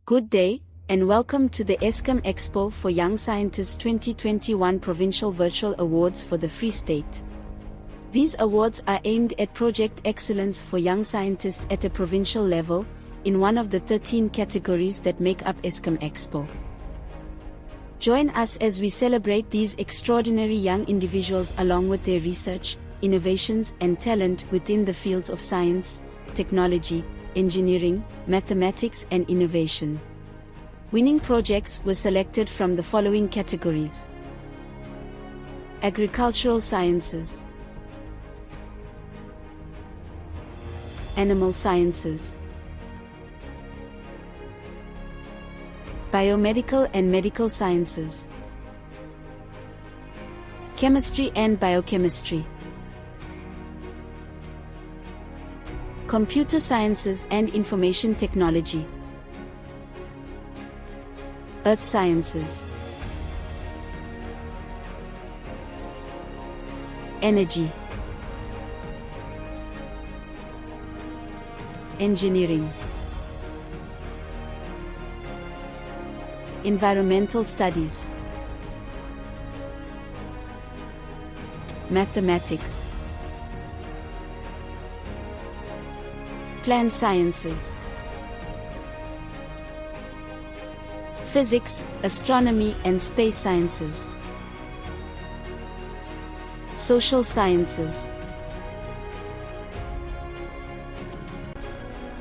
Good day, and welcome to the Eskom Expo for Young Scientists 2021 Provincial Virtual Awards for the Free State. These awards are aimed at project excellence for young scientists at a provincial level, in one of the 13 categories that make up Eskom Expo. Join us as we celebrate these extraordinary young individuals along with their research, innovations and talent within the fields of science, technology, engineering, mathematics and innovation. Winning projects were selected from the following categories: Agricultural Sciences, Animal Sciences, Biomedical and Medical Sciences, Chemistry and Biochemistry, Computer Sciences and Information Technology, Earth Sciences, Energy, Engineering, Environmental Studies, Mathematics, Plant Sciences, Physics, Astronomy and Space Sciences, Social Sciences.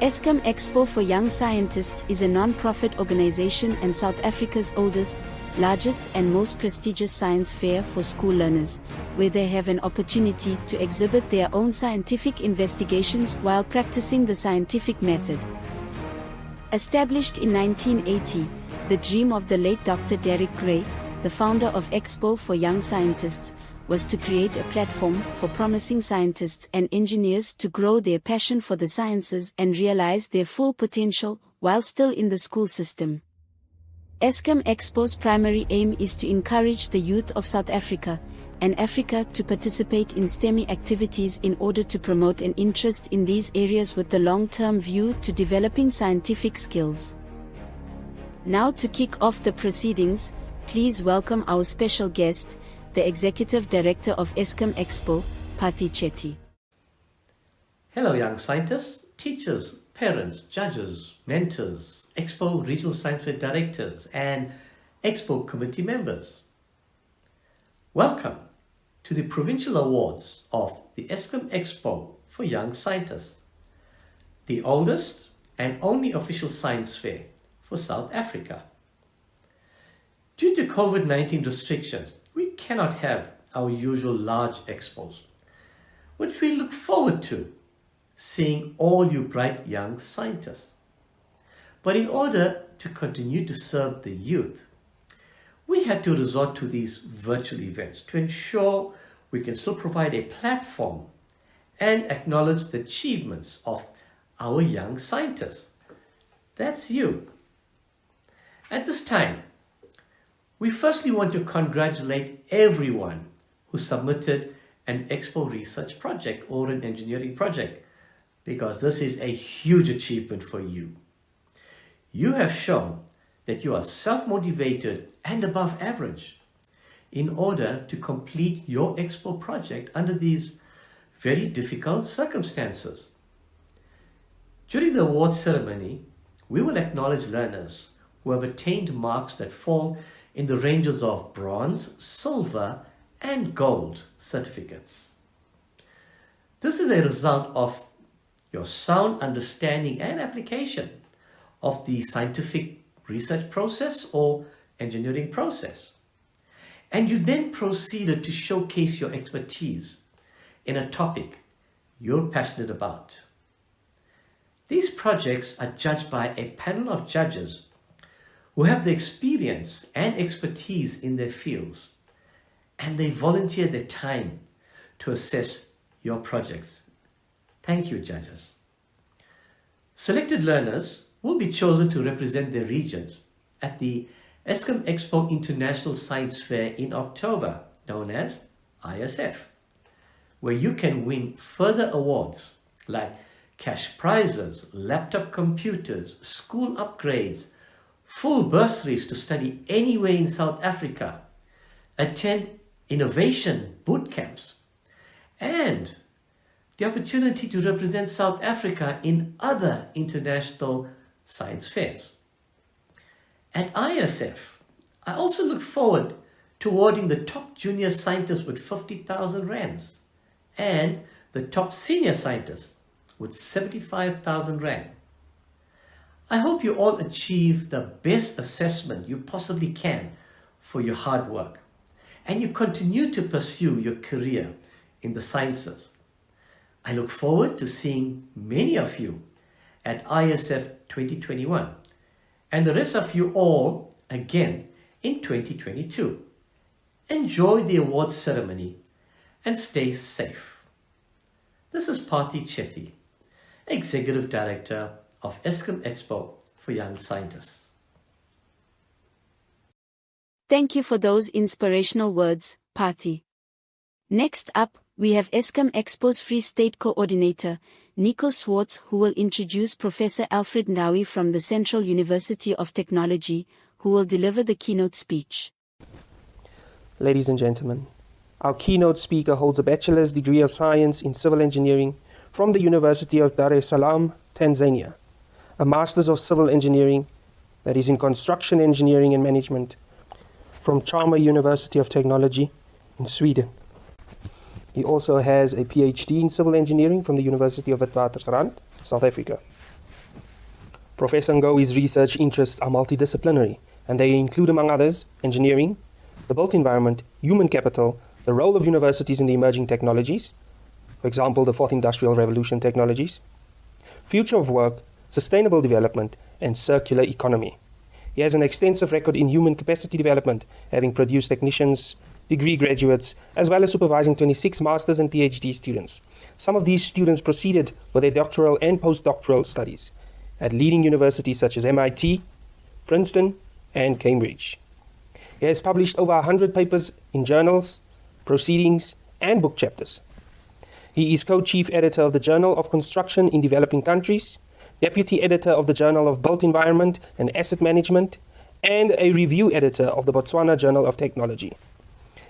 Eskom Expo for Young Scientists is a non-profit organization and South Africa's oldest, largest and most prestigious science fair for school learners, where they have an opportunity to exhibit their own scientific investigations while practicing the scientific method. Established in 1980, the dream of the late Dr. Derek Gray, the founder of Expo for Young Scientists, was to create a platform for promising scientists and engineers to grow their passion for the sciences and realize their full potential while still in the school system. Eskom Expo's primary aim is to encourage the youth of South Africa and Africa to participate in STEM activities in order to promote an interest in these areas with the long-term view to developing scientific skills. Now to kick off the proceedings, please welcome our special guest, the Executive Director of Eskom Expo, Pathy Chetty. Hello young scientists, teachers, parents, judges, mentors, Expo Regional Science Fair Directors and Expo Committee members. Welcome to the Provincial Awards of the Eskom Expo for Young Scientists, the oldest and only official science fair for South Africa. Due to COVID-19 restrictions, we cannot have our usual large expos, which we look forward to seeing all you bright young scientists. But in order to continue to serve the youth, we had to resort to these virtual events to ensure we can still provide a platform and acknowledge the achievements of our young scientists. That's you. At this time, we firstly want to congratulate everyone who submitted an Expo research project or an engineering project, because this is a huge achievement for you. You have shown that you are self-motivated and above average in order to complete your Expo project under these very difficult circumstances. During the awards ceremony, we will acknowledge learners who have attained marks that fall in the ranges of bronze, silver, and gold certificates. This is a result of your sound understanding and application of the scientific research process or engineering process. And you then proceeded to showcase your expertise in a topic you're passionate about. These projects are judged by a panel of judges who have the experience and expertise in their fields, and they volunteer their time to assess your projects. Thank you, judges. Selected learners will be chosen to represent their regions at the Eskom Expo International Science Fair in October, known as ISF, where you can win further awards like cash prizes, laptop computers, school upgrades, full bursaries to study anywhere in South Africa, attend innovation boot camps, and the opportunity to represent South Africa in other international science fairs. At ISF, I also look forward to awarding the top junior scientist with 50,000 rands and the top senior scientist with 75,000 rand. I hope you all achieve the best assessment you possibly can for your hard work, and you continue to pursue your career in the sciences. I look forward to seeing many of you at ISF 2021 and the rest of you all again in 2022. Enjoy the awards ceremony and stay safe. This is Parthy Chetty, Executive Director of Eskom Expo for Young Scientists. Thank you for those inspirational words, Parthy. Next up, we have Eskom Expo's Free State Coordinator, Nico Swartz, who will introduce Professor Alfred Ndawi from the Central University of Technology, who will deliver the keynote speech. Ladies and gentlemen, our keynote speaker holds a bachelor's degree of science in civil engineering from the University of Dar es Salaam, Tanzania, a master's of civil engineering, that is in construction engineering and management, from Chalmers University of Technology in Sweden. He also has a PhD in civil engineering from the University of Witwatersrand, South Africa. Professor Ngowi's research interests are multidisciplinary, and they include, among others, engineering, the built environment, human capital, the role of universities in the emerging technologies, for example, the Fourth Industrial Revolution technologies, future of work, sustainable development, and circular economy. He has an extensive record in human capacity development, having produced technicians, degree graduates, as well as supervising 26 master's and PhD students. Some of these students proceeded with their doctoral and postdoctoral studies at leading universities such as MIT, Princeton, and Cambridge. He has published over 100 papers in journals, proceedings, and book chapters. He is co-chief editor of the Journal of Construction in Developing Countries, deputy editor of the Journal of Built Environment and Asset Management, and a review editor of the Botswana Journal of Technology.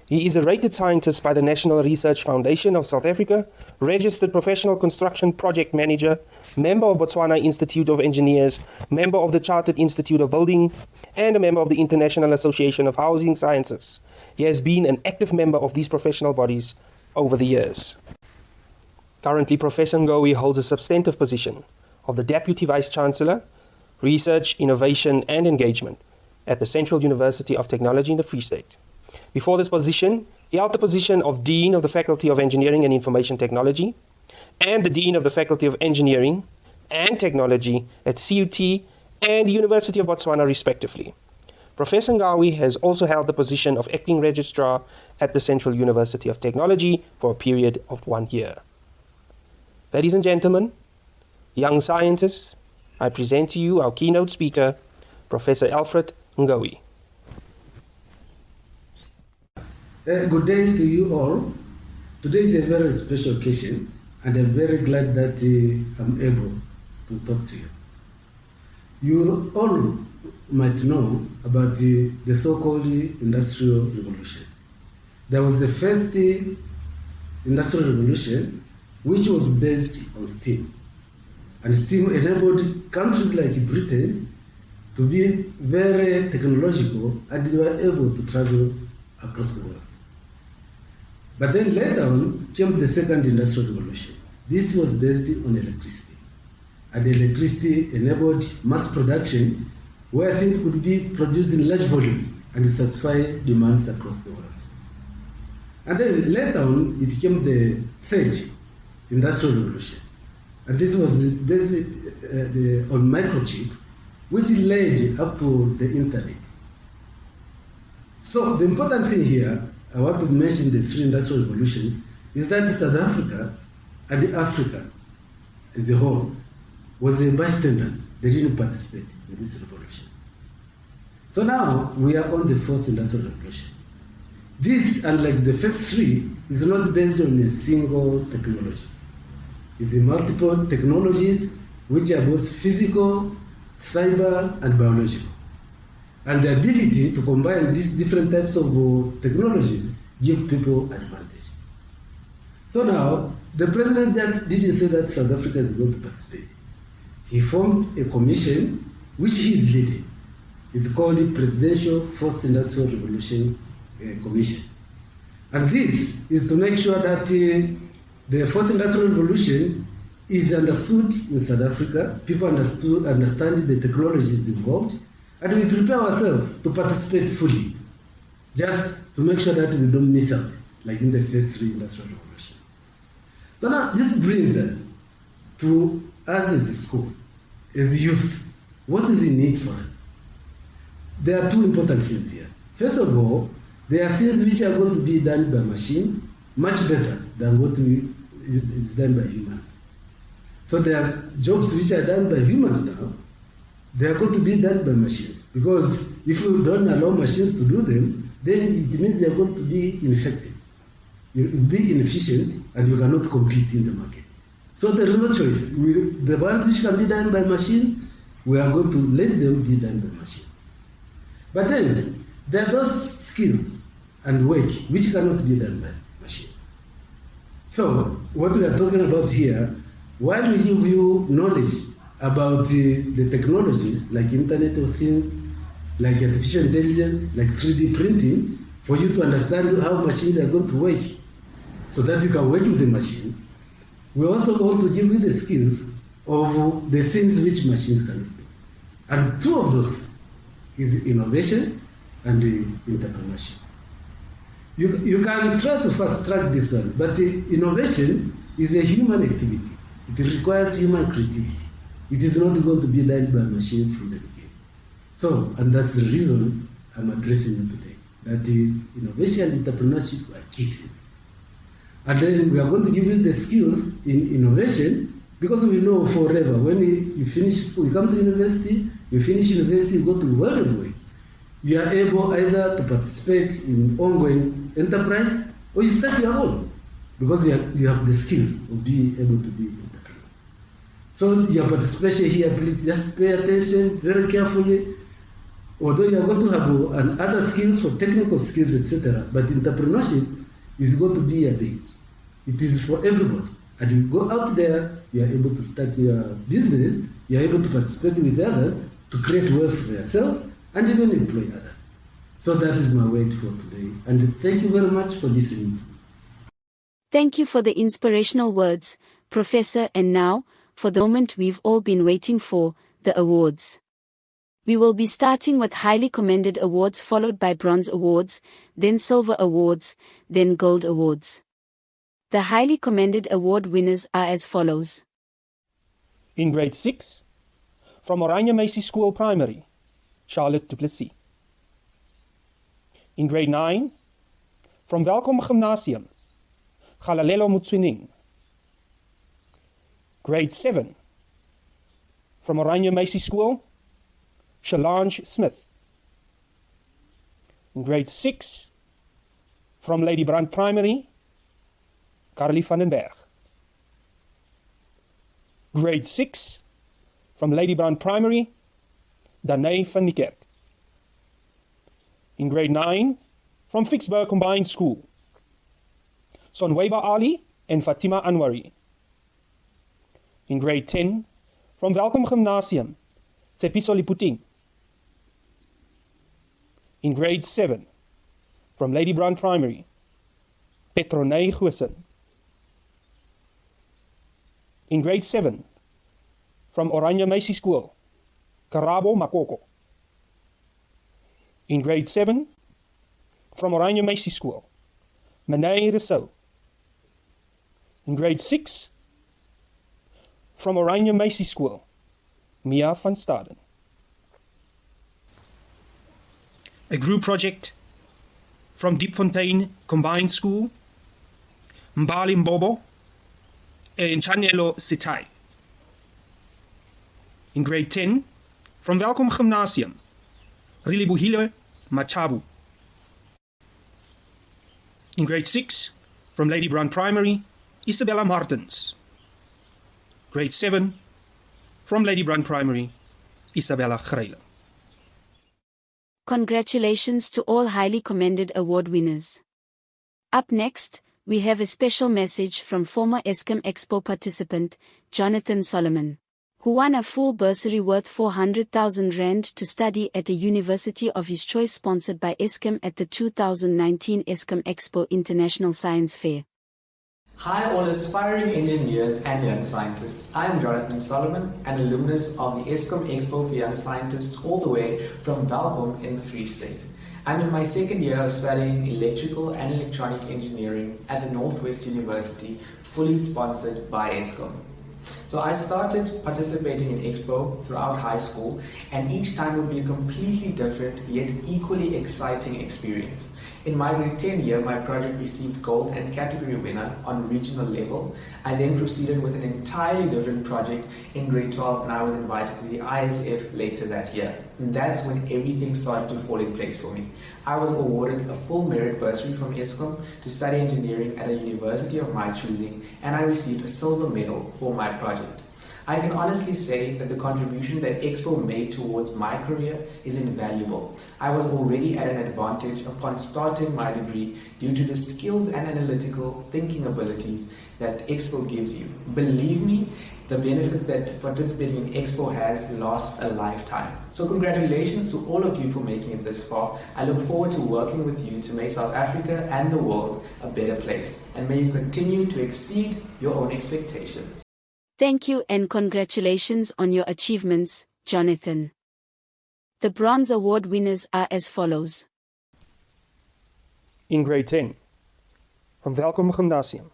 He is a rated scientist by the National Research Foundation of South Africa, registered professional construction project manager, member of Botswana Institute of Engineers, member of the Chartered Institute of Building, and a member of the International Association of Housing Sciences. He has been an active member of these professional bodies over the years. Currently, Professor Ngowi holds a substantive position of the Deputy Vice-Chancellor, Research, Innovation and Engagement at the Central University of Technology in the Free State. Before this position, he held the position of Dean of the Faculty of Engineering and Information Technology and the Dean of the Faculty of Engineering and Technology at CUT and the University of Botswana, respectively. Professor Ngowi has also held the position of Acting Registrar at the Central University of Technology for a period of 1 year. Ladies and gentlemen, young scientists, I present to you our keynote speaker, Professor Alfred Ngowi. Good day to you all. Today is a very special occasion, and I'm very glad that I'm able to talk to you. You all might know about the so-called Industrial Revolution. There was the first Industrial Revolution, which was based on steam. And steam enabled countries like Britain to be very technological, and they were able to travel across the world. But then later on came the second Industrial Revolution. This was based on electricity. And electricity enabled mass production where things could be produced in large volumes and satisfy demands across the world. And then later on, it came the third Industrial Revolution. And this was based on microchip, which led up to the internet. So the important thing here, I want to mention the three industrial revolutions, is that South Africa and Africa as a whole was a bystander. They didn't participate in this revolution. So now we are on the fourth industrial revolution. This, unlike the first three, is not based on a single technology. It's multiple technologies which are both physical, cyber, and biological. And the ability to combine these different types of technologies give people advantage. So now, the president just didn't say that South Africa is going to participate. He formed a commission which he is leading. It's called the Presidential Fourth Industrial Revolution Commission. And this is to make sure that the Fourth Industrial Revolution is understood in South Africa, people understand the technologies involved, and we prepare ourselves to participate fully, just to make sure that we don't miss out, like in the first three industrial revolutions. So now this brings to us as schools, as youth, what is in need for us? There are two important things here. First of all, there are things which are going to be done by machine much better than what is done by humans. So there are jobs which are done by humans now, they are going to be done by machines. Because if you don't allow machines to do them, then it means they are going to be ineffective. You will be inefficient and you cannot compete in the market. So there is no choice. The ones which can be done by machines, we are going to let them be done by machines. But then, there are those skills and work which cannot be done by machine. So, what we are talking about here, while we give you knowledge about the technologies like Internet of Things, like artificial intelligence, like 3D printing, for you to understand how machines are going to work so that you can work with the machine, we also want to give you the skills of the things which machines cannot do. And two of those is innovation and entrepreneurship. You can try to fast track this one, but the innovation is a human activity. It requires human creativity. It is not going to be done by a machine from the beginning. So, and that's the reason I'm addressing you today, that the innovation and entrepreneurship are key things. And then we are going to give you the skills in innovation, because we know forever, when you finish school, you come to university, you finish university, you go to the world of work, you are able either to participate in ongoing enterprise or you start your own, because you have the skills of being able to be entrepreneur. So your participation here, please just pay attention very carefully. Although you are going to have other skills for technical skills, etc., but entrepreneurship is going to be a base. It is for everybody. And you go out there, you are able to start your business, you are able to participate with others to create wealth for yourself and even employ others. So that is my word for today. And thank you very much for listening to me. Thank you for the inspirational words, Professor. And now, for the moment we've all been waiting for, the awards. We will be starting with highly commended awards, followed by bronze awards, then silver awards, then gold awards. The highly commended award winners are as follows. In grade 6, from Oranje Meisie School Primary, Charlotte du Plessis. In grade 9, from Welkom Gymnasium, Galalelo Mutsuning. Grade 7, from Oranje Meisie School, Shalange Smith. In grade 6, from Lady Brand Primary, Carly van den Berg. Grade 6, from Lady Brand Primary, Danae van die Kerk. In grade 9, from Vicksburg Combined School, Sonweba Ali and Fatima Anwari. In grade 10, from Welkom Gymnasium, Tsepiso Liputing. In grade 7, from Lady Brand Primary, Petronei Goosen. In grade 7, from Oranje Meisie School, Karabo Makoko. In grade 7, from Oranje Meisie School, Menei Rousseau. In grade 6, from Oranje Meisie School, Mia van Staden. A group project from Diepfontein Combined School, Mbali Mbobo and Chanelo Sitai. In grade 10, from Welkom Gymnasium, Rilibuhile Machabu. In grade 6, from Lady Brand Primary, Isabella Martens. Grade 7, from Lady Brand Primary, Isabella Greile. Congratulations to all highly commended award winners. Up next, we have a special message from former Eskom Expo participant, Jonathan Solomon, who won a full bursary worth 400,000 rand to study at a university of his choice sponsored by Eskom at the 2019 Eskom Expo International Science Fair. Hi all aspiring engineers and young scientists. I am Jonathan Solomon, an alumnus of the Eskom Expo for Young Scientists all the way from Welkom in the Free State. I'm in my second year of studying electrical and electronic engineering at the Northwest University, fully sponsored by Eskom. So I started participating in Expo throughout high school, and each time would be a completely different yet equally exciting experience. In my grade 10 year, my project received gold and category winner on regional level. I then proceeded with an entirely different project in grade 12, and I was invited to the ISF later that year. And that's when everything started to fall in place for me. I was awarded a full merit bursary from Eskom to study engineering at a university of my choosing, and I received a silver medal for my project. I can honestly say that the contribution that Expo made towards my career is invaluable. I was already at an advantage upon starting my degree due to the skills and analytical thinking abilities that Expo gives you. Believe me, the benefits that participating in Expo has lasts a lifetime. So congratulations to all of you for making it this far. I look forward to working with you to make South Africa and the world a better place. And may you continue to exceed your own expectations. Thank you and congratulations on your achievements, Jonathan. The Bronze Award winners are as follows. In grade 10, from Welkom Gymnasium,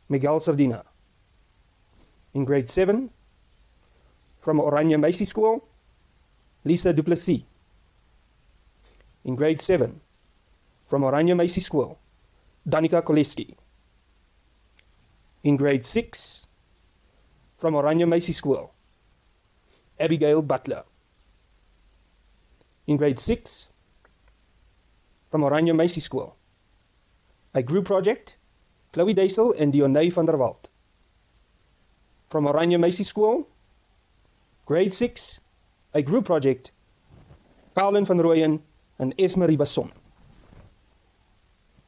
Miguel Sardina. In grade 7, from Oranje Meisie School, Lisa Duplessis. In grade 7, from Oranje Meisie School, Danica Koleski. In grade 6, from Oranje Meisie School, Abigail Butler. In grade 6, from Oranje Meisie School, a group project, Chloe Deysel and Dionne van der Walt. From Oranje Meisie School, grade 6, a group project, Pauline van Rooyen and Esmerie Basson.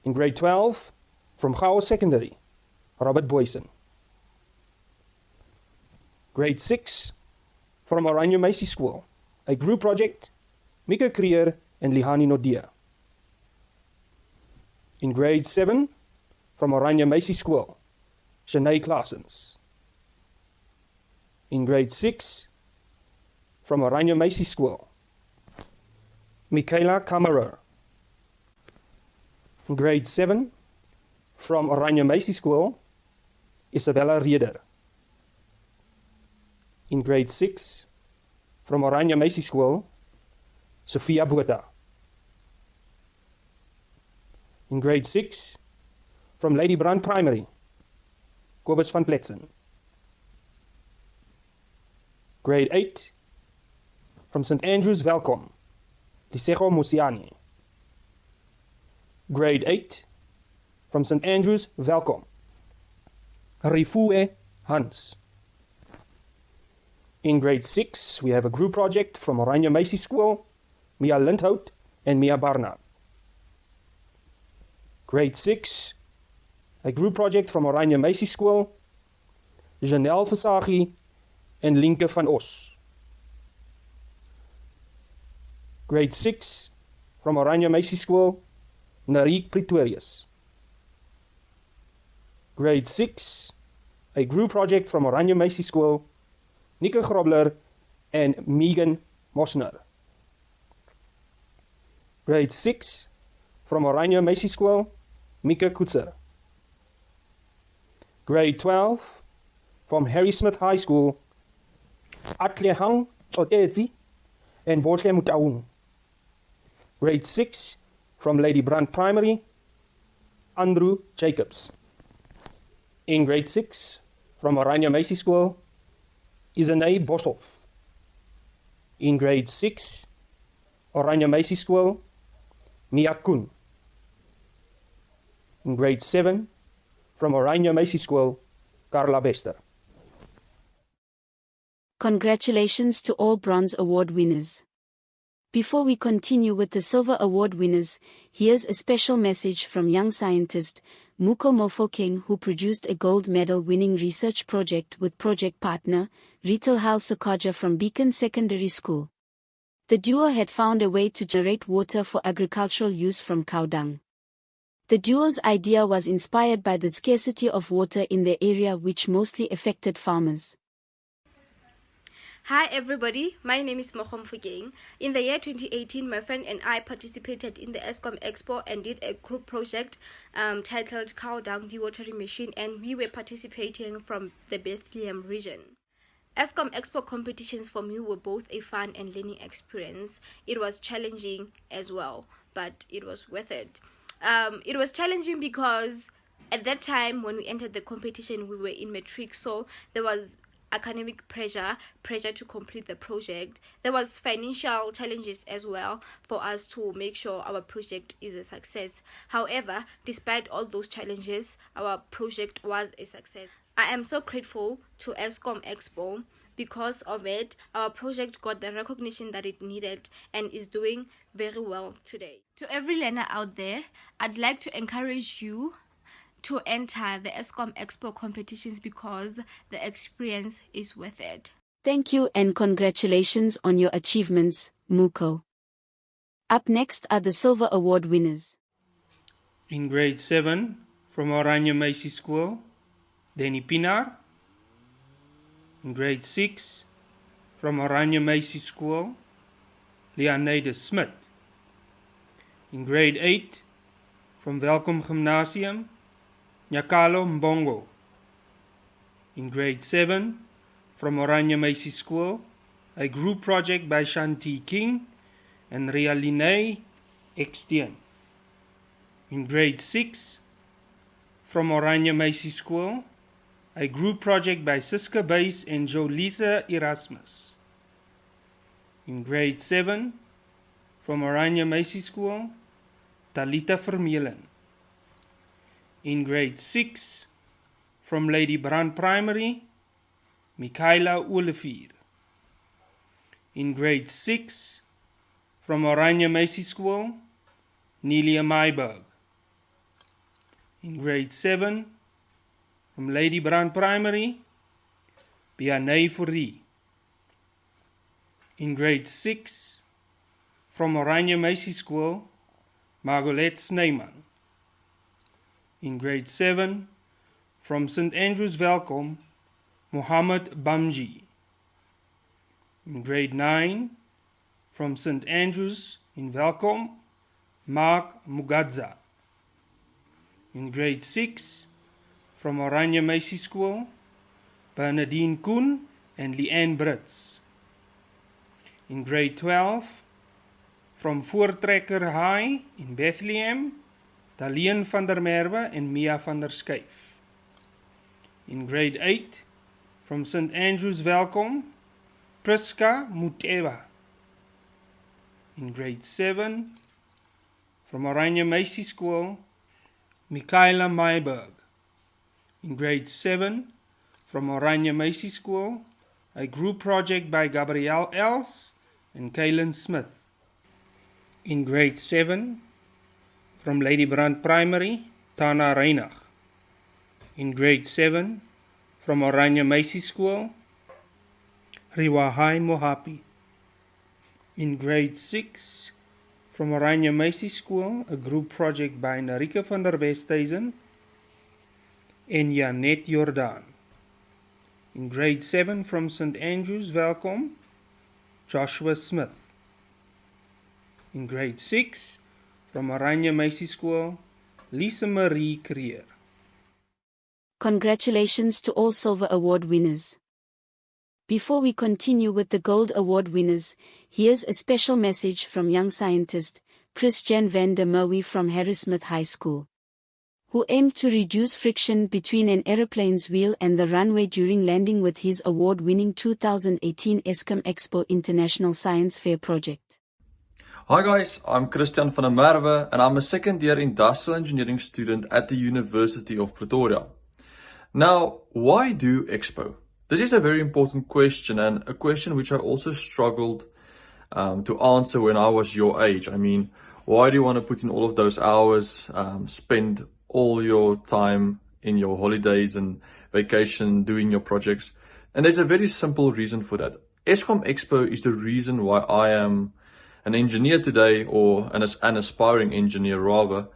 In grade 12, from Gouwe Secondary, Robert Boysen. Grade 6, from Oranje Meisie School, a group project, Mika Creer and Lihani Nodia. In grade 7, from Oranje Meisie School, Shanae Claessens. In grade 6, from Oranje Meisie School, Michaela Kammerer. In grade 7, from Oranje Meisie School, Isabella Rieder. In grade 6, from Oranje Meisie School, Sophia Botha. In grade 6, from Lady Brand Primary, Kobus van Pletsen. Grade 8, from St. Andrews Welkom, Lisego Musiani. Grade 8, from St. Andrews Welkom, Rifue Hans. In grade 6, we have a group project from Oranje Meisie School, Mia Lindhout and Mia Barnard. Grade 6, a group project from Oranje Meisie School, Janelle Versaghi and Linke van Os. Grade 6, from Oranje Meisie School, Narique Pretorius. Grade 6, a group project from Oranje Meisie School, Nika Grobler and Megan Mosner. Grade 6, from Oranje Meisie School, Mika Koetser. Grade 12, from Harry Smith High School, Atlehang Tsotezi and Bortle Mutaung. Grade 6, from Lady Brand Primary, Andrew Jacobs. In grade 6, from Oranje Meisie School, Isenay Boshoff. In grade 6, Oranje Meisie School, Mia Koen. In grade 7, from Oranje Meisie School, Carla Bester. Congratulations to all Bronze Award winners. Before we continue with the Silver Award winners, here's a special message from young scientist Muko Mofokeng, who produced a gold medal winning research project with project partner Ritilhal Sokaja from Beacon Secondary School. The duo had found a way to generate water for agricultural use from cow dung. The duo's idea was inspired by the scarcity of water in the area, which mostly affected farmers. Hi everybody, my name is Mokhom Fugeng. In the year 2018, my friend and I participated in the Eskom Expo and did a group project titled Cow Dung Dewatering Machine, and we were participating from the Bethlehem region. Eskom Expo competitions for me were both a fun and learning experience. It was challenging as well, but it was worth it. It was challenging because at that time when we entered the competition, we were in matric, so there was academic pressure to complete the project. There was financial challenges as well for us to make sure our project is a success. However, despite all those challenges, our project was a success. I am so grateful to Eskom Expo. Because of it, our project got the recognition that it needed and is doing very well today. To every learner out there, I'd like to encourage you to enter the Eskom Expo competitions because the experience is worth it. Thank you and congratulations on your achievements, Muko. Up next are the Silver Award winners. In grade 7, from Oranje Meisie School, Danny Pinar. In grade 6, from Oranje Meisie School, Leonide Smit. In grade 8, from Welkom Gymnasium, Nyakalo Mbongo. In grade 7, from Oranje Meisie School, a group project by Shanti King and Rialine Ekstien. In grade 6, from Oranje Meisie School, a group project by Siska Buys and Jolisa Erasmus. In grade 7, from Oranje Meisie School, Talita Vermeulen. In grade 6, from Lady Brand Primary, Michaela Olivier. In grade 6, from Oranje Meisie School, Nelia Mayberg. In grade 7, from Lady Brand Primary, Bianei Fourie. In grade 6, from Oranje Meisie School, Margolette Sneyman. In grade 7, from St. Andrews Welkom, Mohammed Bamji. In grade 9, from St. Andrews in Welkom, Mark Mugadza. In grade 6, from Oranje Meisie School, Bernadine Koen and Leanne Brits. In grade 12, from Voortrekker High in Bethlehem, Daleen van der Merwe and Mia van der Schuyf. In grade 8, from St. Andrews Welkom, Priska Muteva. In grade 7, from Oranje Meisie School, Michaela Mayberg. In grade 7, from Oranje Meisie School, a group project by Gabrielle Els and Kaylin Smith. In grade 7, from Lady Brand Primary, Tana Reinach. In grade 7, from Oranje Meisie School, Riwahai Mohapi. In grade 6, from Oranje Meisie School, a group project by Narika van der Westhuizen and Janet Jordan. In grade 7, from St. Andrews Welkom, Joshua Smith. In grade 6, from Oranje Meisie School, Lisa Marie Creer. Congratulations to all Silver Award winners. Before we continue with the Gold Award winners, here's a special message from young scientist Christian van der Merwe from Harrismith High School, who aimed to reduce friction between an aeroplane's wheel and the runway during landing with his award-winning 2018 Eskom Expo International Science Fair project. Hi guys, I'm Christian van der Merwe and I'm a second year industrial engineering student at the University of Pretoria. Now, why do Expo? This is a very important question and a question which I also struggled to answer when I was your age. I mean, why do you want to put in all of those hours, spend all your time in your holidays and vacation doing your projects? And there's a very simple reason for that. Eskom Expo is the reason why I am an engineer today, or an aspiring engineer rather.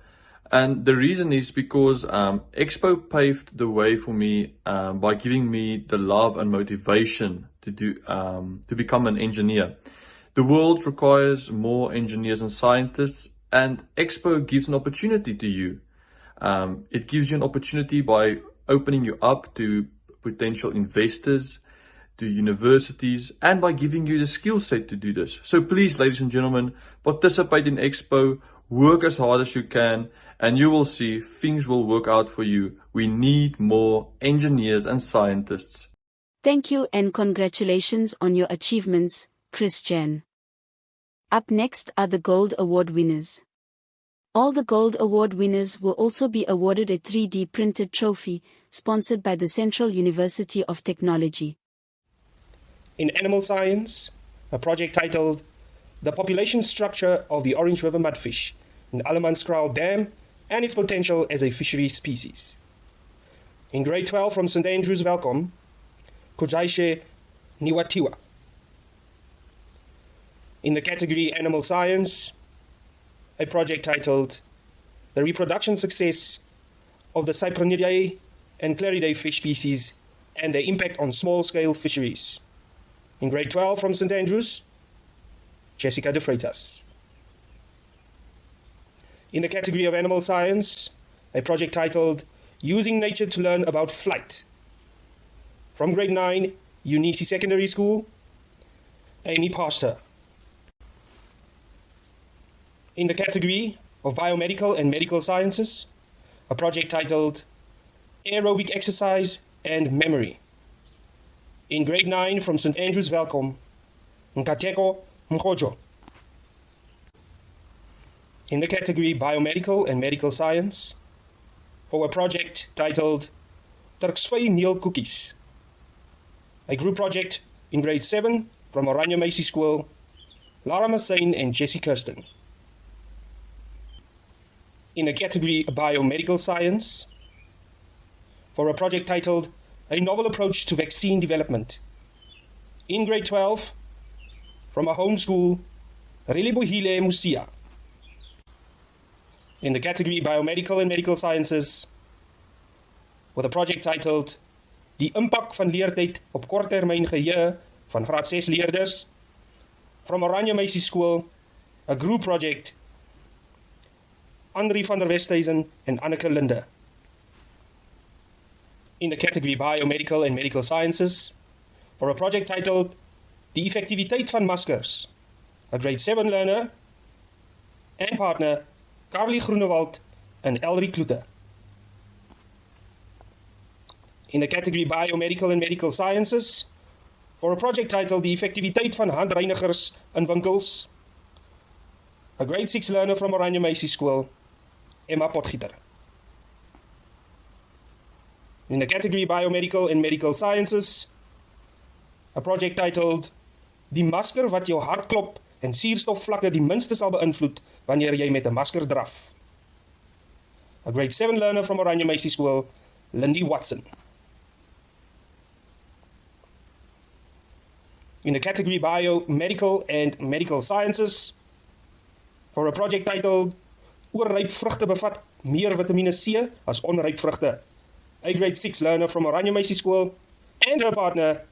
And the reason is because Expo paved the way for me by giving me the love and motivation to become an engineer. The world requires more engineers and scientists, and Expo gives an opportunity to you. It gives you an opportunity by opening you up to potential investors, to universities, and by giving you the skill set to do this. So please, ladies and gentlemen, participate in Expo, work as hard as you can, and you will see things will work out for you. We need more engineers and scientists. Thank you and congratulations on your achievements, Christian. Up next are the Gold Award winners. All the Gold Award winners will also be awarded a 3D printed trophy, sponsored by the Central University of Technology. In animal science, a project titled The Population Structure of the Orange River Mudfish in Alumni Dam and its Potential as a Fishery Species. In grade 12 from St. Andrews, welcome, Kojaishe Niwatiwa. In the category Animal Science, a project titled The Reproduction Success of the Cyprinidae and Claridae fish species and their impact on small-scale fisheries. In grade 12 from St. Andrews, Jessica de Freitas. In the category of Animal Science, a project titled Using Nature to Learn About Flight. From grade 9, Unisi Secondary School, Amy Pastor. In the category of Biomedical and Medical Sciences, a project titled Aerobic Exercise and Memory. In grade 9 from St. Andrews, welcome, Nkateko Mkojo. In the category Biomedical and Medical Science, for a project titled Turksvy Meal Cookies, a group project in grade 7 from Oranje Meisie School, Lara Massane and Jessie Kirsten. In the category Biomedical Science, for a project titled A Novel Approach to Vaccine Development, in grade 12 from a home school, Relebohile Musia. In the category Biomedical and Medical Sciences, with a project titled Die Impak van Leertyd op Korttermyn Geheue van graad 6 leerders, from Oranje Meisie School, a group project, Andrie van der Westhuizen and Anneke Linde. In the category Biomedical and Medical Sciences, for a project titled Die Effektiviteit van Maskers, a grade 7 learner and partner, Carly Groenewald and Elrie Kloete. In the category Biomedical and Medical Sciences, for a project titled Die Effektiviteit van Handreinigers in Winkels, a grade 6 learner from Oranje Meisie School, Emma Potgieter. In the category Biomedical and Medical Sciences, a project titled Die masker wat jou hartklop en suurstofvlakke die minste sal beïnvloed wanneer jy met 'n masker draf. A grade 7 learner from Oranje Meisie School, Lindy Watson. In the category Biomedical and Medical Sciences, for a project titled Oorryp vrugte bevat meer vitamine C as onryp vrugte. A grade 6 learner from Oranje Meisie School and her partner,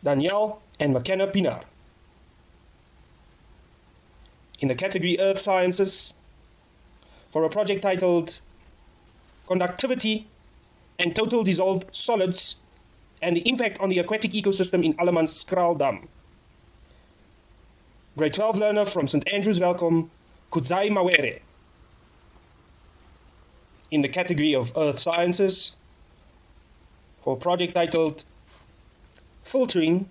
Danielle and McKenna Pinar. In the category Earth Sciences, for a project titled Conductivity and Total Dissolved Solids and the Impact on the Aquatic Ecosystem in Alumni Dam. Grade 12 learner from St. Andrews, welcome, Kudzai Mawere. In the category of Earth Sciences, for a project titled Filtering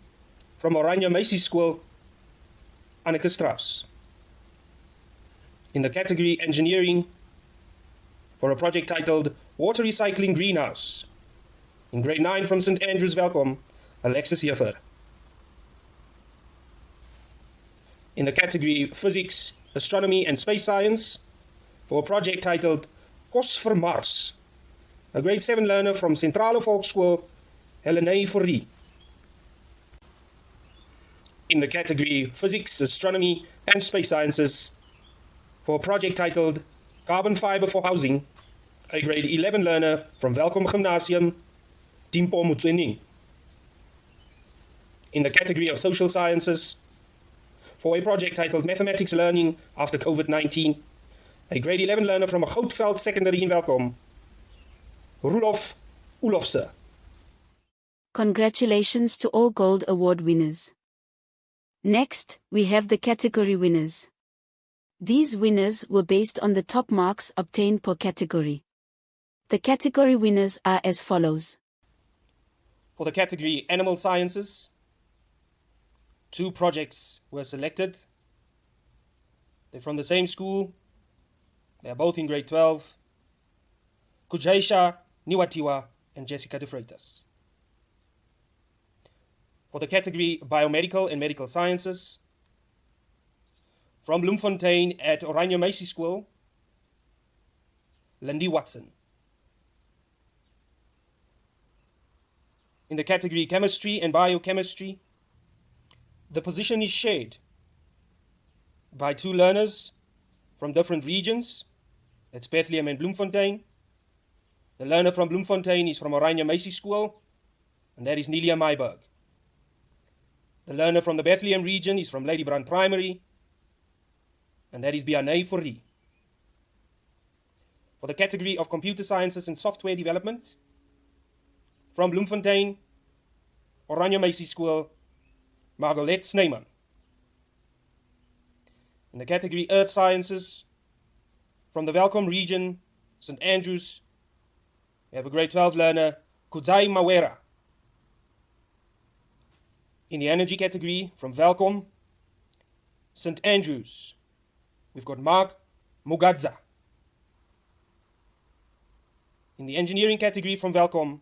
from Oranje Meisie School, Anneke Strauss. In the category Engineering, for a project titled Water Recycling Greenhouse, in grade 9 from St. Andrews, welcome, Alexis Jeffer. in the category Physics, Astronomy and Space Science for a project titled Kos vir Mars, a grade 7 learner from Centrale Volksskool, Alumni. In the category Physics, Astronomy and Space Sciences for a project titled Carbon Fiber for Housing, a grade 11 learner from Welkom Gymnasium, Dimpo Mutswening. In the category of Social Sciences for a project titled Mathematics Learning After COVID-19, a grade 11 learner from Goutveld Secondary in Welkom, Roelof Olofse. Congratulations to all Gold Award winners. Next, we have the category winners. These winners were based on the top marks obtained per category. The category winners are as follows. For the category Animal Sciences, 2 projects were selected. They're from the same school. They are both in grade 12. Kujaisha Niwatiwa and Jessica de Freitas. For the category Biomedical and Medical Sciences, from Bloemfontein at Oranje Meisie School, Lindy Watson. In the category Chemistry and Biochemistry, the position is shared by 2 learners from different regions. That's Bethlehem and Bloemfontein. The learner from Bloemfontein is from Oranje Meisie School, and that is Nelia Meiberg. The learner from the Bethlehem region is from Lady Brand Primary, and that is Bianei Fourie. For the category of Computer Sciences and Software Development, from Bloemfontein, Oranje Meisie School, Margolette Snyman. In the category Earth Sciences, from the Welkom region, St. Andrews, we have a grade 12 learner, Kudzai Mawera. In the energy category, from Welkom, St. Andrews, we've got Mark Mugadza. In the engineering category, from Welkom,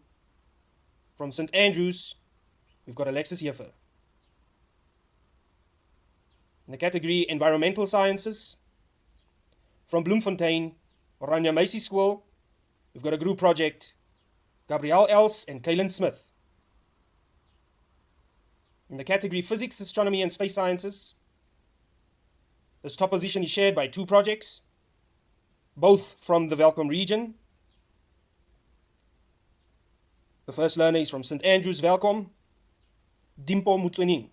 from St. Andrews, we've got Alexis Jeffer. In the category Environmental Sciences, from Bloemfontein, Oranje Meisie School, we've got a group project, Gabrielle Els and Kaylin Smith. In the category Physics, Astronomy and Space Sciences, this top position is shared by 2 projects, both from the Welkom region. The first learner is from St. Andrews Welkom, Dimpo Mutswening.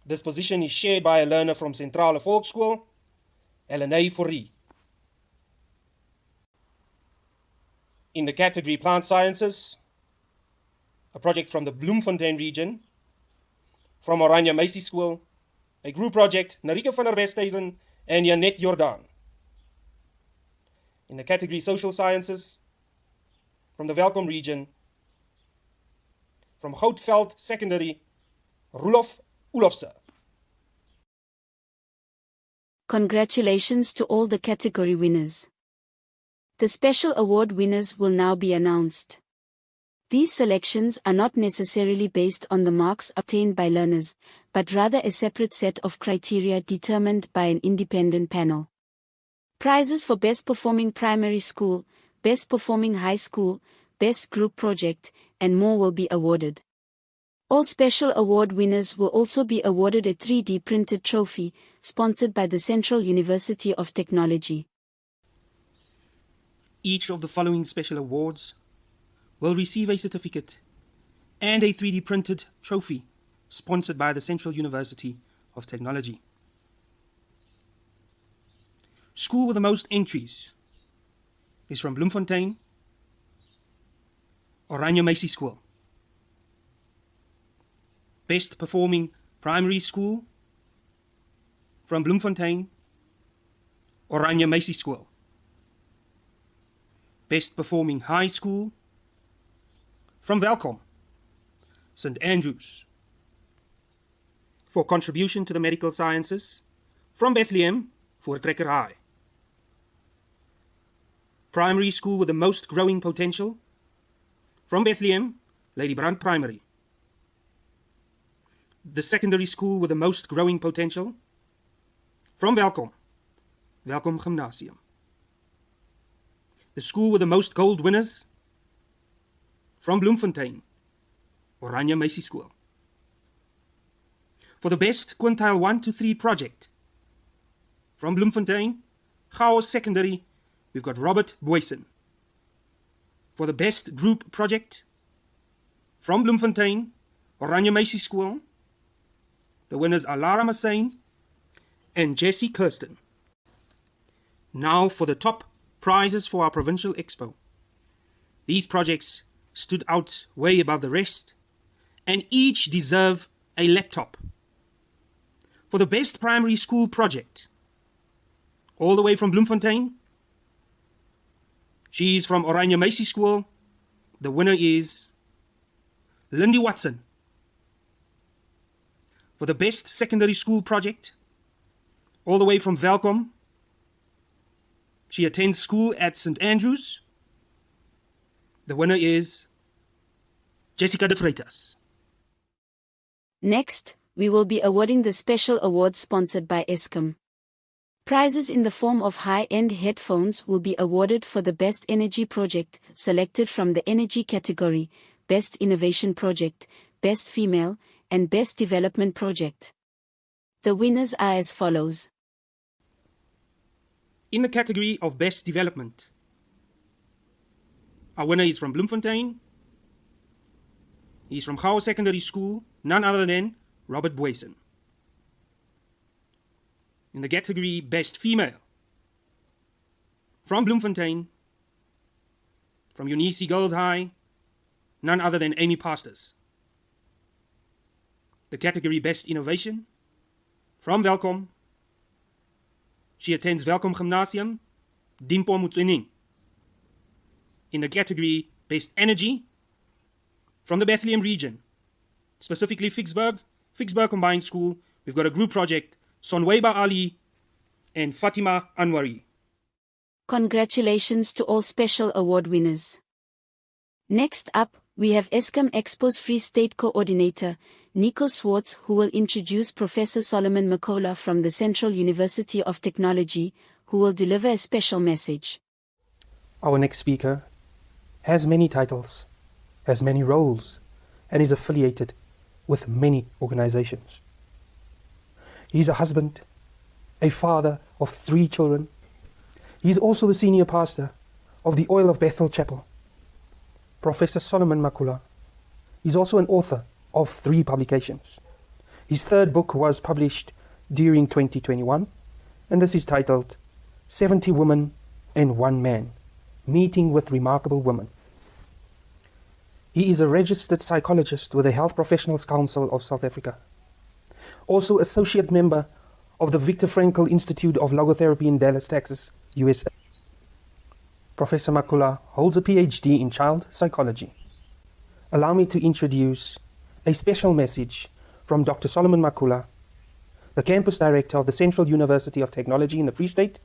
This position is shared by a learner from Centrale Volksskool, Alumni. In the category Plant Sciences, a project from the Bloemfontein region, from Oranje Meisie School, a group project, Narike van der Westhuizen and Janet Jordan. In the category Social Sciences, from the Welkom region, from Goutveld Secondary, Roelof Olofse. Congratulations to all the category winners. The special award winners will now be announced. These selections are not necessarily based on the marks obtained by learners, but rather a separate set of criteria determined by an independent panel. Prizes for Best Performing Primary School, Best Performing High School, Best Group Project, and more will be awarded. All special award winners will also be awarded a 3D printed trophy, sponsored by the Central University of Technology. Each of the following special awards will receive a certificate and a 3D printed trophy, sponsored by the Central University of Technology. School with the most entries is from Bloemfontein, Oranje Meisie School. Best Performing Primary School, from Bloemfontein, Oranje Meisie School. Best Performing High School, from Welkom, St. Andrews. For contribution to the medical sciences, from Bethlehem, Voortrekker High. Primary school with the most growing potential, from Bethlehem, Lady Brand Primary. the secondary school with the most growing potential? From Welkom Gymnasium. The school with the most gold winners? From Bloemfontein, Oranje Meisieschool. For the best quintile 1 to 3 project? From Bloemfontein, Chaos Secondary, we've got Robert Boysen. For the best group project? From Bloemfontein, Oranje Meisieschool, the winners are Lara Massain and Jessie Kirsten. Now for the top prizes for our Provincial Expo. These projects stood out way above the rest, and each deserve a laptop. For the best primary school project, all the way from Bloemfontein, she's from Oranje Meisieschool, the winner is Lindy Watson. For the best secondary school project, all the way from Welkom, she attends school at St. Andrews. The winner is Jessica de Freitas. Next, we will be awarding the special award sponsored by Eskom. Prizes in the form of high-end headphones will be awarded for the Best Energy Project, selected from the Energy category, Best Innovation Project, Best Female, and Best Development Project. The winners are as follows. In the category of Best Development, our winner is from Bloemfontein. He's from Chaos Secondary School, none other than Robert Boysen. In the category Best Female, from Bloemfontein, from Unisi Girls High, none other than Amy Pastors. The category Best Innovation, from Welkom, she attends Welkom Gymnasium, Dimpo Mutsuning. In the category Best Energy, from the Bethlehem region, specifically Vicksburg Combined School, we've got a group project, Sonweba Ali and Fatima Anwari. Congratulations to all special award winners. Next up, we have Eskom Expo's Free State Coordinator, Nico Swartz, who will introduce Professor Solomon Makola from the Central University of Technology, who will deliver a special message. Our next speaker has many titles, has many roles, and is affiliated with many organizations. He is a husband, a father of 3 children. He is also the senior pastor of the Oil of Bethel Chapel. Professor Solomon Makola is also an author of 3 publications. His 3rd book was published during 2021, and this is titled 70 Women and 1 Man, Meeting with Remarkable Women. He is a registered psychologist with the Health Professionals Council of South Africa, also associate member of the Viktor Frankl Institute of Logotherapy in Dallas, Texas, USA. Professor Makola holds a PhD in child psychology. Allow me to introduce a special message from Dr. Solomon Makola, the campus director of the Central University of Technology in the Free State,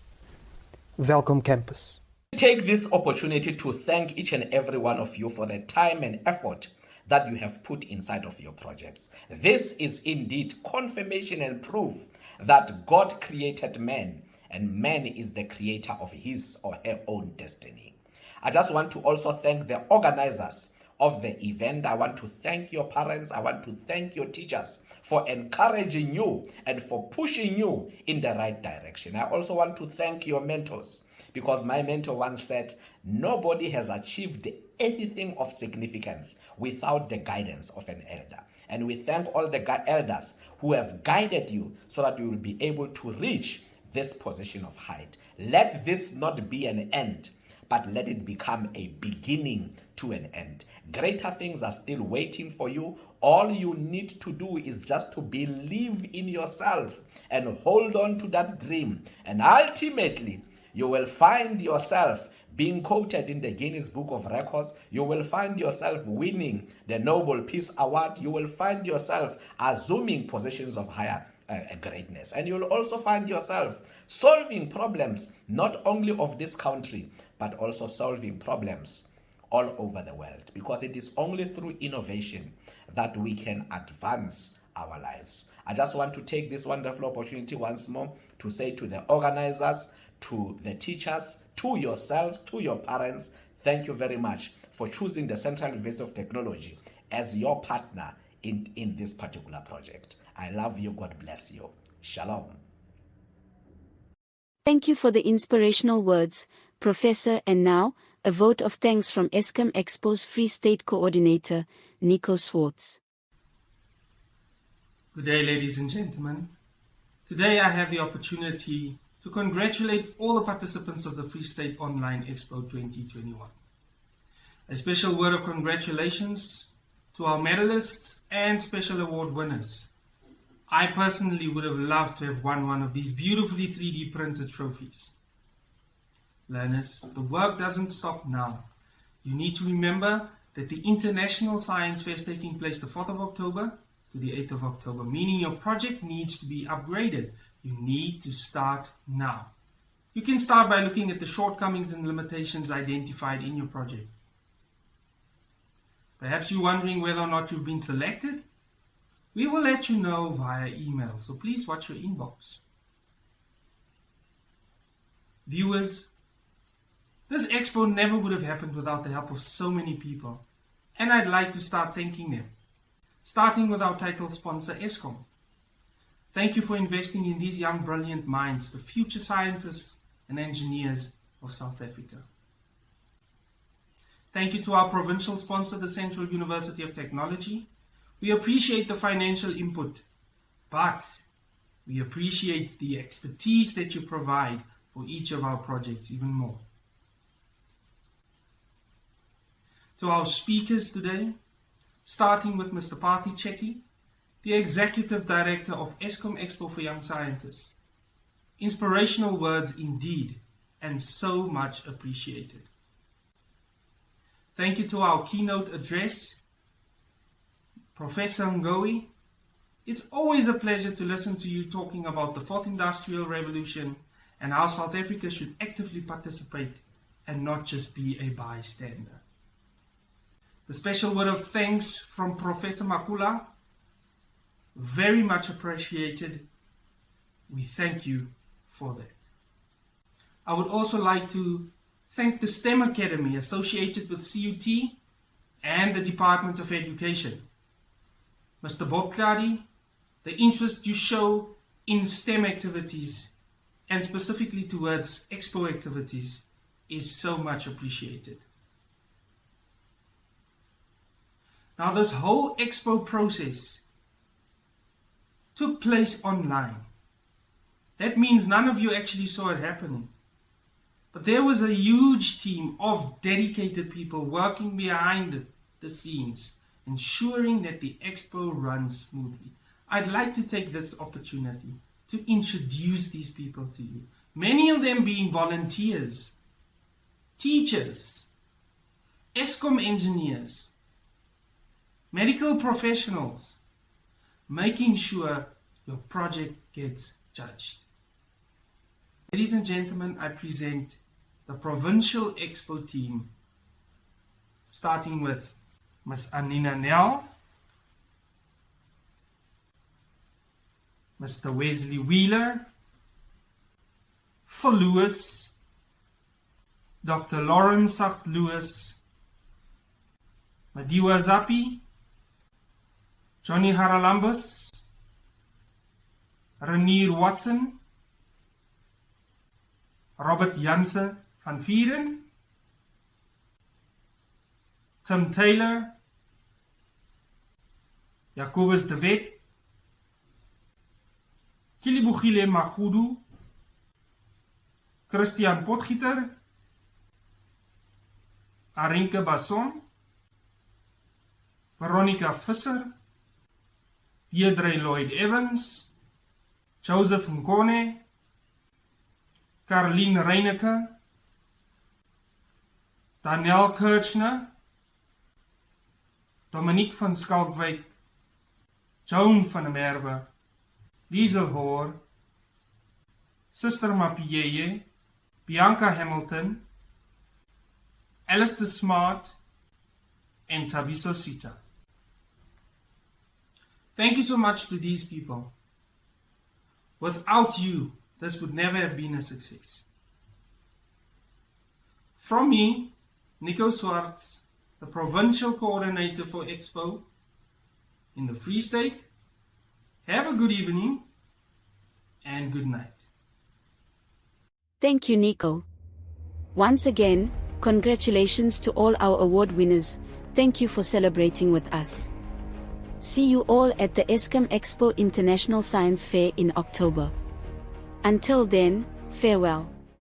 Welkom Campus. Take this opportunity to thank each and every one of you for the time and effort that you have put inside of your projects. This is indeed confirmation and proof that God created man, and man is the creator of his or her own destiny. I just want to also thank the organizers of the event. I want to thank your parents. I want to thank your teachers for encouraging you and for pushing you in the right direction. I also want to thank your mentors, because my mentor once said, nobody has achieved anything of significance without the guidance of an elder. And we thank all the elders who have guided you so that you will be able to reach this position of height. Let this not be an end, but let it become a beginning to an end. Greater things are still waiting for you. All you need to do is just to believe in yourself and hold on to that dream. And ultimately, you will find yourself being quoted in the Guinness Book of Records. You will find yourself winning the Nobel Peace Award. You will find yourself assuming positions of higher greatness. And you will also find yourself solving problems not only of this country, but also solving problems all over the world. Because it is only through innovation that we can advance our lives. I just want to take this wonderful opportunity once more to say to the organizers, to the teachers, to yourselves, to your parents, thank you very much for choosing the Central University of Technology as your partner in this particular project. I love you. God bless you. Shalom. Thank you for the inspirational words, Professor. And now, a vote of thanks from Eskom Expo's Free State Coordinator, Nico Swartz. Good day, ladies and gentlemen. Today I have the opportunity to congratulate all the participants of the Free State Online Expo 2021. A special word of congratulations to our medalists and special award winners. I personally would have loved to have won one of these beautifully 3D printed trophies. Learners, the work doesn't stop now. You need to remember that the International Science Fair is taking place the 4th of October to the 8th of October, meaning your project needs to be upgraded. You need to start now. You can start by looking at the shortcomings and limitations identified in your project. Perhaps you're wondering whether or not you've been selected. We will let you know via email, so please watch your inbox. Viewers, this expo never would have happened without the help of so many people, and I'd like to start thanking them, starting with our title sponsor, Eskom. Thank you for investing in these young, brilliant minds, the future scientists and engineers of South Africa. Thank you to our provincial sponsor, the Central University of Technology. We appreciate the financial input, but we appreciate the expertise that you provide for each of our projects even more. To our speakers today, starting with Mr. Parthy Chetty, the Executive Director of Eskom Expo for Young Scientists. Inspirational words indeed, and so much appreciated. Thank you to our keynote address, Professor Ngowi. It's always a pleasure to listen to you talking about the Fourth Industrial Revolution and how South Africa should actively participate and not just be a bystander. The special word of thanks from Professor Makula, very much appreciated. We thank you for that. I would also like to thank the STEM Academy associated with CUT and the Department of Education. Mr. Bokladi, the interest you show in STEM activities and specifically towards Expo activities is so much appreciated. Now, this whole Expo process took place online. That means none of you actually saw it happening. But there was a huge team of dedicated people working behind the scenes, ensuring that the Expo runs smoothly. I'd like to take this opportunity to introduce these people to you. Many of them being volunteers, teachers, Eskom engineers, medical professionals, making sure your project gets judged. Ladies and gentlemen, I present the Provincial Expo team, starting with Ms. Anina Nel, Mr. Wesley Wheeler, for Lewis, Dr. Lauren Sacht Lewis, Madiwa Zappi, Johnny Haralambus, Renier Watson, Robert Janse van Vieren, Tim Taylor, Jacobus de Wet, Kilibugile Magudu, Christian Potgieter, Arinke Basson, Veronica Visser, Deirdre Lloyd Evans, Joseph Nkone, Caroline Reineke, Daniel Kirchner, Dominique van Skalkwyk, Joan van der Merwe, Liesel Hoor, Sister Mapiyeye, Bianca Hamilton, Alistair Smart, and Tabiso Sita. Thank you so much to these people. Without you, this would never have been a success. From me, Nico Swartz, the Provincial Coordinator for Expo in the Free State, have a good evening and good night. Thank you, Nico. Once again, congratulations to all our award winners. Thank you for celebrating with us. See you all at the Eskom Expo International Science Fair in October. Until then, farewell.